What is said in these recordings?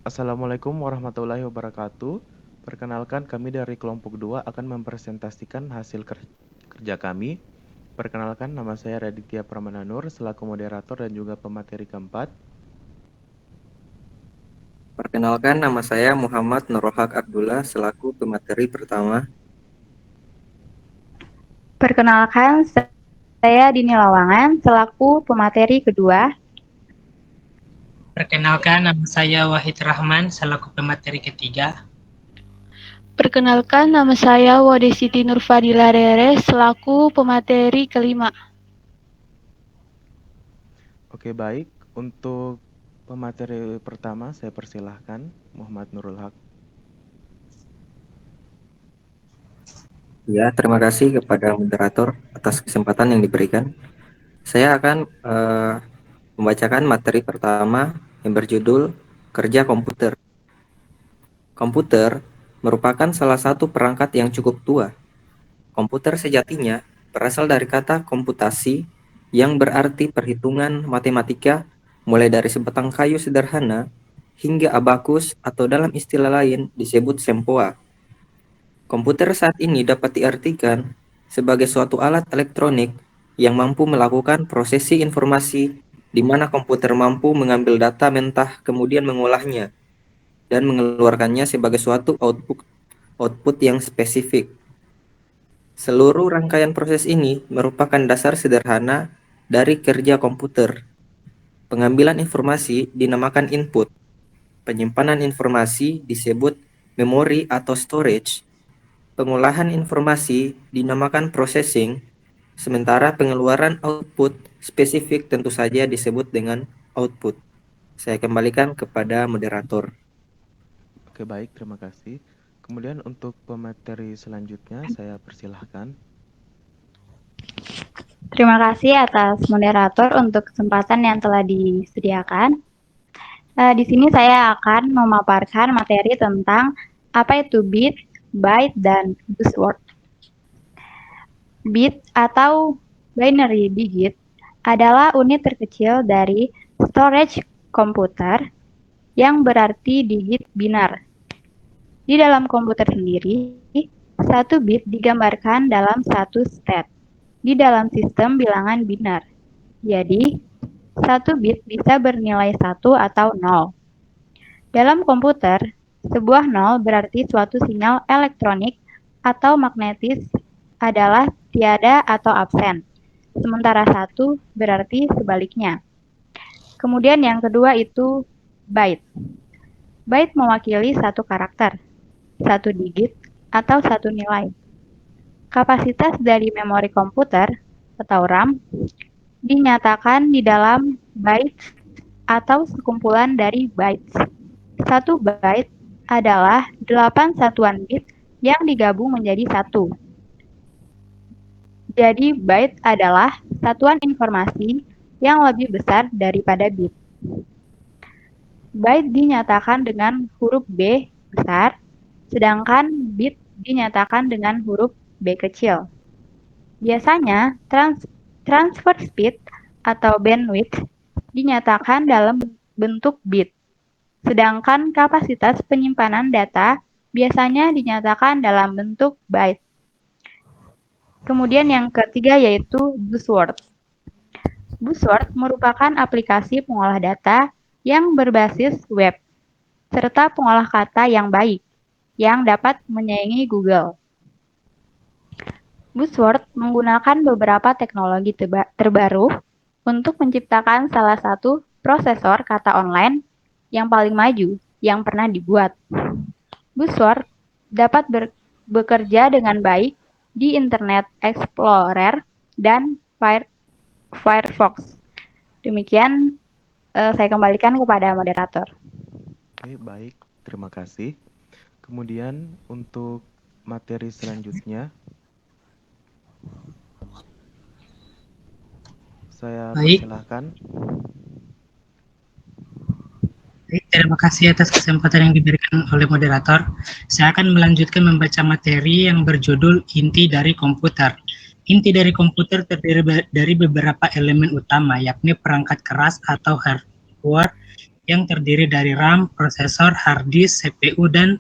Assalamualaikum warahmatullahi wabarakatuh. Perkenalkan, kami dari kelompok 2 akan mempresentasikan hasil kerja kami. Perkenalkan, nama saya Raditya Pramananur selaku moderator dan juga pemateri keempat. Perkenalkan, nama saya Muhammad Nurhak Abdullah selaku pemateri pertama. Perkenalkan, saya Dini Lawangan selaku pemateri kedua. Perkenalkan, nama saya Wahid Rahman selaku pemateri ketiga. Perkenalkan, nama saya Wadesiti Nurfadila Rere selaku pemateri kelima. Oke, baik. Untuk pemateri pertama, saya persilahkan Muhammad Nurul Haq. Ya, terima kasih kepada moderator atas kesempatan yang diberikan. Saya akan membacakan materi pertama yang berjudul Kerja Komputer. Komputer merupakan salah satu perangkat yang cukup tua. Komputer sejatinya berasal dari kata komputasi yang berarti perhitungan matematika, mulai dari sebatang kayu sederhana hingga abakus atau dalam istilah lain disebut sempoa. Komputer saat ini dapat diartikan sebagai suatu alat elektronik yang mampu melakukan prosesi informasi, di mana komputer mampu mengambil data mentah kemudian mengolahnya dan mengeluarkannya sebagai suatu output yang spesifik. Seluruh rangkaian proses ini merupakan dasar sederhana dari kerja komputer. Pengambilan informasi dinamakan input, penyimpanan informasi disebut memori atau storage, pengolahan informasi dinamakan processing, sementara pengeluaran output spesifik tentu saja disebut dengan output. Saya kembalikan kepada moderator. Oke, baik. Terima kasih. Kemudian untuk pemateri selanjutnya, saya persilahkan. Terima kasih atas moderator untuk kesempatan yang telah disediakan. Di sini saya akan memaparkan materi tentang apa itu bit, byte, dan buzzword. Bit atau binary digit adalah unit terkecil dari storage komputer yang berarti digit binar. Di dalam komputer sendiri, satu bit digambarkan dalam satu state di dalam sistem bilangan binar. Jadi, satu bit bisa bernilai 1 atau 0. Dalam komputer, sebuah 0 berarti suatu sinyal elektronik atau magnetis adalah tiada atau absen, sementara 1 berarti sebaliknya. Kemudian yang kedua itu byte. Byte mewakili satu karakter, satu digit, atau satu nilai. Kapasitas dari memori komputer atau RAM dinyatakan di dalam bytes atau sekumpulan dari bytes. Satu byte adalah 8 satuan bit yang digabung menjadi satu. Jadi byte adalah satuan informasi yang lebih besar daripada bit. Byte dinyatakan dengan huruf B besar, sedangkan bit dinyatakan dengan huruf B kecil. Biasanya, transfer speed atau bandwidth dinyatakan dalam bentuk bit, sedangkan kapasitas penyimpanan data biasanya dinyatakan dalam bentuk byte. Kemudian yang ketiga yaitu buzzword. Buzzword merupakan aplikasi pengolah data yang berbasis web, serta pengolah kata yang baik, yang dapat menyaingi Google. Buzzword menggunakan beberapa teknologi terbaru untuk menciptakan salah satu prosesor kata online yang paling maju yang pernah dibuat. Buzzword dapat bekerja dengan baik di Internet Explorer dan Firefox. Demikian saya kembalikan kepada moderator. Oke, baik. Terima kasih. Kemudian untuk materi selanjutnya, saya Baik. persilahkan. Terima kasih atas kesempatan yang diberikan oleh moderator. Saya akan melanjutkan membaca materi yang berjudul Inti dari Komputer. Inti dari komputer terdiri dari beberapa elemen utama, yakni perangkat keras atau hardware yang terdiri dari RAM, prosesor, hard disk, CPU, dan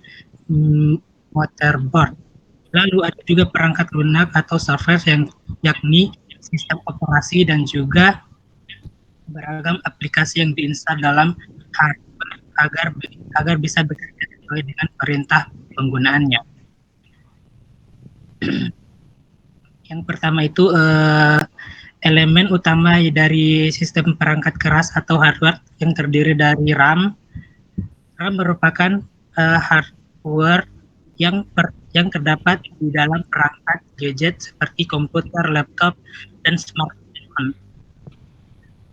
motherboard. Lalu ada juga perangkat lunak atau software yang yakni sistem operasi dan juga beragam aplikasi yang diinstal dalam hardware agar bisa bekerja sesuai dengan perintah penggunaannya. Yang pertama itu elemen utama dari sistem perangkat keras atau hardware yang terdiri dari RAM. RAM merupakan hardware yang terdapat di dalam perangkat gadget seperti komputer, laptop, dan smartphone.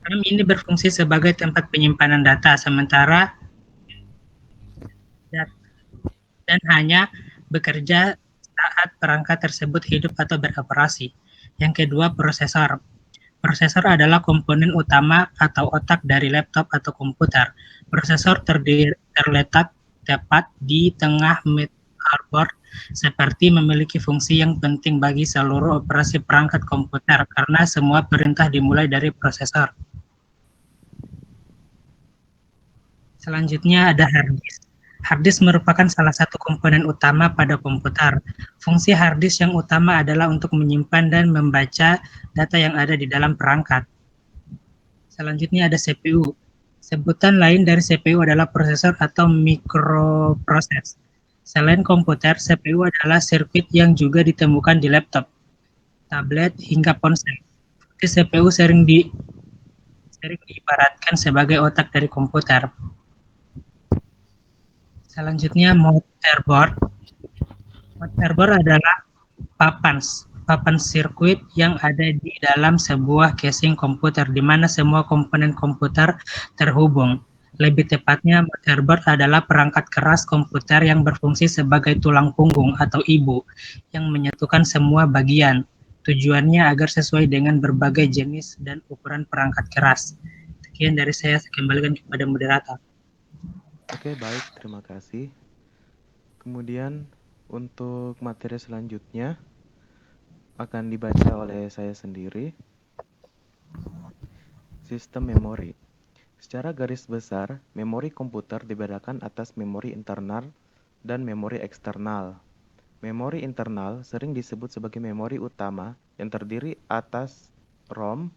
RAM ini berfungsi sebagai tempat penyimpanan data, sementara dan hanya bekerja saat perangkat tersebut hidup atau beroperasi. Yang kedua, prosesor. Prosesor adalah komponen utama atau otak dari laptop atau komputer. Prosesor terletak tepat di tengah motherboard seperti memiliki fungsi yang penting bagi seluruh operasi perangkat komputer karena semua perintah dimulai dari prosesor. Selanjutnya ada hard disk. Hard disk merupakan salah satu komponen utama pada komputer. Fungsi hard disk yang utama adalah untuk menyimpan dan membaca data yang ada di dalam perangkat. Selanjutnya ada CPU. Sebutan lain dari CPU adalah prosesor atau mikroproses. Selain komputer, CPU adalah sirkuit yang juga ditemukan di laptop, tablet, hingga ponsel. CPU sering diibaratkan sebagai otak dari komputer. Selanjutnya motherboard. Motherboard adalah papan sirkuit yang ada di dalam sebuah casing komputer di mana semua komponen komputer terhubung. Lebih tepatnya, motherboard adalah perangkat keras komputer yang berfungsi sebagai tulang punggung atau ibu yang menyatukan semua bagian. Tujuannya agar sesuai dengan berbagai jenis dan ukuran perangkat keras. Sekian dari saya kembalikan kepada moderator. Oke, baik, terima kasih. Kemudian untuk materi selanjutnya akan dibaca oleh saya sendiri. Sistem memori. Secara garis besar, memori komputer dibedakan atas memori internal dan memori eksternal. Memori internal sering disebut sebagai memori utama yang terdiri atas ROM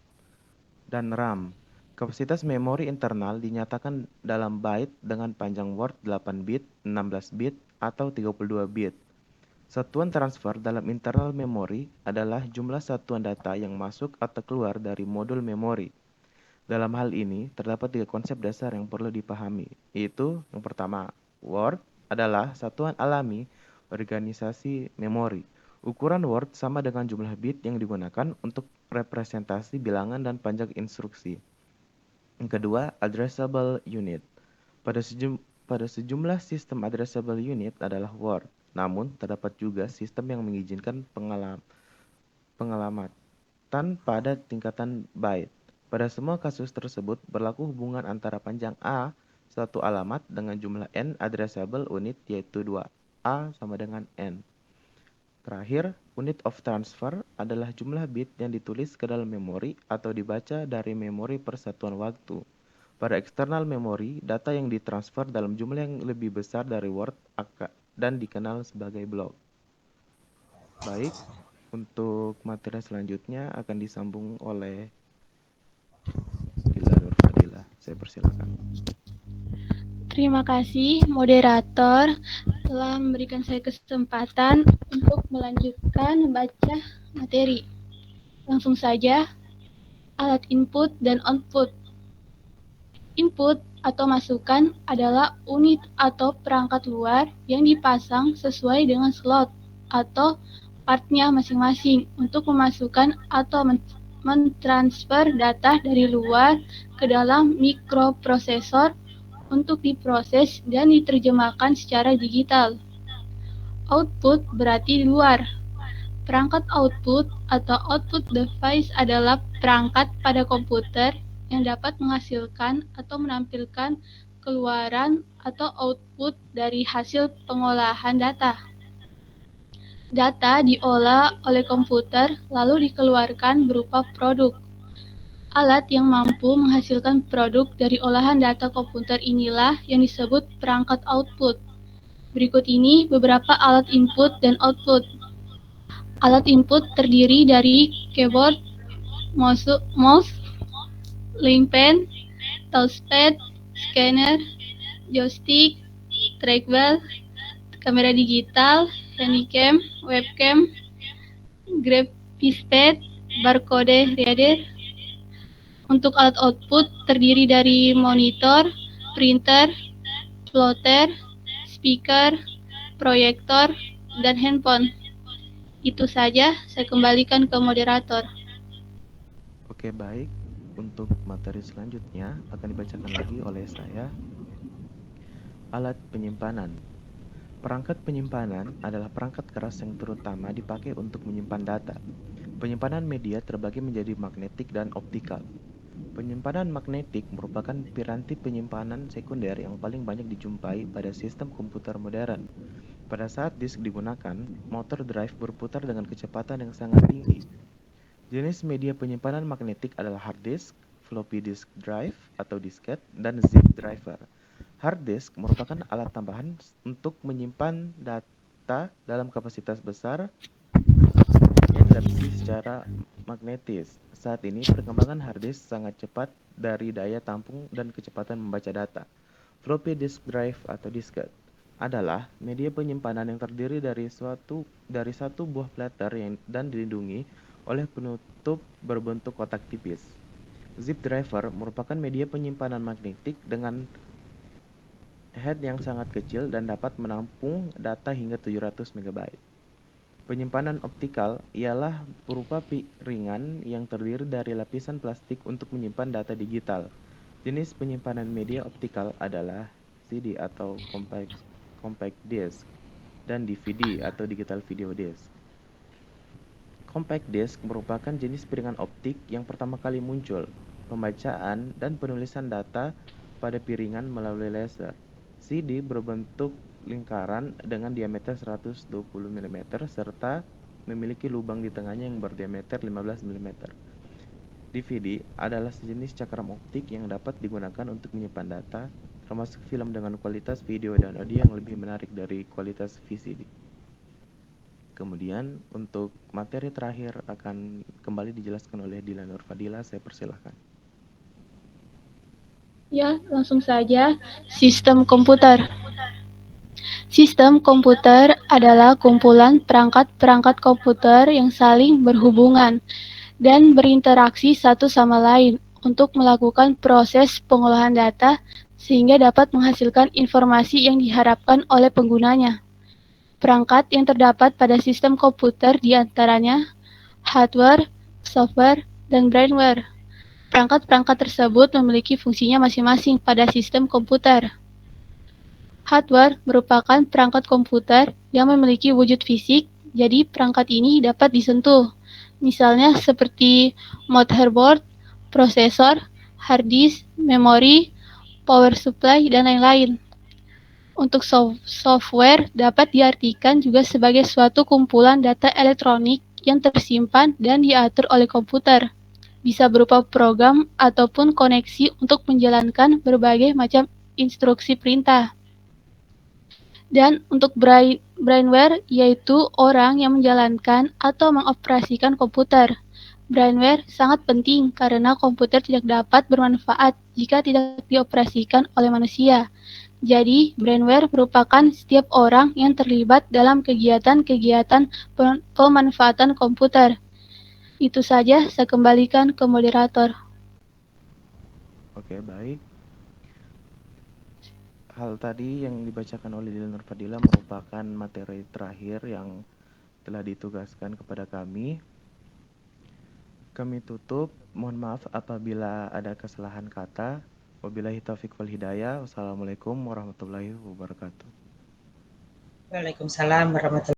dan RAM. Kapasitas memori internal dinyatakan dalam byte dengan panjang word 8 bit, 16 bit, atau 32 bit. Satuan transfer dalam internal memori adalah jumlah satuan data yang masuk atau keluar dari modul memori. Dalam hal ini, terdapat 3 konsep dasar yang perlu dipahami, yaitu yang pertama, word adalah satuan alami organisasi memori. Ukuran word sama dengan jumlah bit yang digunakan untuk representasi bilangan dan panjang instruksi. Yang kedua, addressable unit. Pada sejumlah sistem addressable unit adalah word. Namun, terdapat juga sistem yang mengizinkan pengelamatan pada tingkatan byte. Pada semua kasus tersebut, berlaku hubungan antara panjang A, satu alamat, dengan jumlah N addressable unit, yaitu 2A sama dengan N. Terakhir, unit of transfer adalah jumlah bit yang ditulis ke dalam memori atau dibaca dari memori per satuan waktu. Pada eksternal memori, data yang ditransfer dalam jumlah yang lebih besar dari word dan dikenal sebagai blok. Baik, untuk materi selanjutnya akan disambung oleh Dila Nurfadila. Saya persilakan. Terima kasih moderator telah memberikan saya kesempatan untuk melanjutkan membaca materi. Langsung saja, alat input dan output. Input atau masukan adalah unit atau perangkat luar yang dipasang sesuai dengan slot atau partnya masing-masing untuk memasukkan atau mentransfer data dari luar ke dalam mikroprosesor untuk diproses dan diterjemahkan secara digital. Output berarti di luar. Perangkat output atau output device adalah perangkat pada komputer yang dapat menghasilkan atau menampilkan keluaran atau output dari hasil pengolahan data. Data diolah oleh komputer lalu dikeluarkan berupa produk. Alat yang mampu menghasilkan produk dari olahan data komputer inilah yang disebut perangkat output. Berikut ini beberapa alat input dan output. Alat input terdiri dari keyboard, mouse, link pen, touchpad, scanner, joystick, trackball, kamera digital, handycam, webcam, graphics pad, barcode reader. Untuk alat output terdiri dari monitor, printer, plotter, speaker, proyektor, dan handphone. Itu saja, saya kembalikan ke moderator. Oke, baik. Untuk materi selanjutnya akan dibacakan lagi oleh saya. Alat penyimpanan. Perangkat penyimpanan adalah perangkat keras yang terutama dipakai untuk menyimpan data. Penyimpanan media terbagi menjadi magnetik dan optikal. Penyimpanan magnetik merupakan piranti penyimpanan sekunder yang paling banyak dijumpai pada sistem komputer modern. Pada saat disk digunakan, motor drive berputar dengan kecepatan yang sangat tinggi. Jenis media penyimpanan magnetik adalah hard disk, floppy disk drive atau disket, dan zip driver. Hard disk merupakan alat tambahan untuk menyimpan data dalam kapasitas besar yang dilapisi secara magnetis. Saat ini, perkembangan hard disk sangat cepat dari daya tampung dan kecepatan membaca data. Floppy disk drive atau disket adalah media penyimpanan yang terdiri dari satu buah platter dan dilindungi oleh penutup berbentuk kotak tipis. Zip driver merupakan media penyimpanan magnetik dengan head yang sangat kecil dan dapat menampung data hingga 700 MB. Penyimpanan optikal ialah berupa piringan yang terdiri dari lapisan plastik untuk menyimpan data digital. Jenis penyimpanan media optikal adalah CD atau compact disc dan DVD atau digital video disc. Compact disc merupakan jenis piringan optik yang pertama kali muncul. Pembacaan dan penulisan data pada piringan melalui laser. CD berbentuk lingkaran dengan diameter 120 mm serta memiliki lubang di tengahnya yang berdiameter 15 mm. DVD adalah sejenis cakram optik yang dapat digunakan untuk menyimpan data, termasuk film dengan kualitas video dan audio yang lebih menarik dari kualitas VCD. Kemudian untuk materi terakhir akan kembali dijelaskan oleh Dila Nurfadila, saya persilahkan. Ya, langsung saja. Sistem komputer. Sistem komputer adalah kumpulan perangkat-perangkat komputer yang saling berhubungan dan berinteraksi satu sama lain untuk melakukan proses pengolahan data sehingga dapat menghasilkan informasi yang diharapkan oleh penggunanya. Perangkat yang terdapat pada sistem komputer diantaranya hardware, software, dan brainware. Perangkat-perangkat tersebut memiliki fungsinya masing-masing pada sistem komputer. Hardware merupakan perangkat komputer yang memiliki wujud fisik, jadi perangkat ini dapat disentuh. Misalnya seperti motherboard, prosesor, hard disk, memori, power supply, dan lain-lain. Untuk software dapat diartikan juga sebagai suatu kumpulan data elektronik yang tersimpan dan diatur oleh komputer. Bisa berupa program ataupun koneksi untuk menjalankan berbagai macam instruksi perintah. Dan untuk brainware yaitu orang yang menjalankan atau mengoperasikan komputer. Brainware sangat penting karena komputer tidak dapat bermanfaat jika tidak dioperasikan oleh manusia. Jadi, brainware merupakan setiap orang yang terlibat dalam kegiatan-kegiatan pemanfaatan komputer. Itu saja, saya kembalikan ke moderator. Oke, baik. Hal tadi yang dibacakan oleh Dila Nurfadila merupakan materi terakhir yang telah ditugaskan kepada kami. Kami tutup, mohon maaf apabila ada kesalahan kata. Wabillahi taufiq wal hidayah. Wassalamualaikum warahmatullahi wabarakatuh. Waalaikumsalam warahmatullahi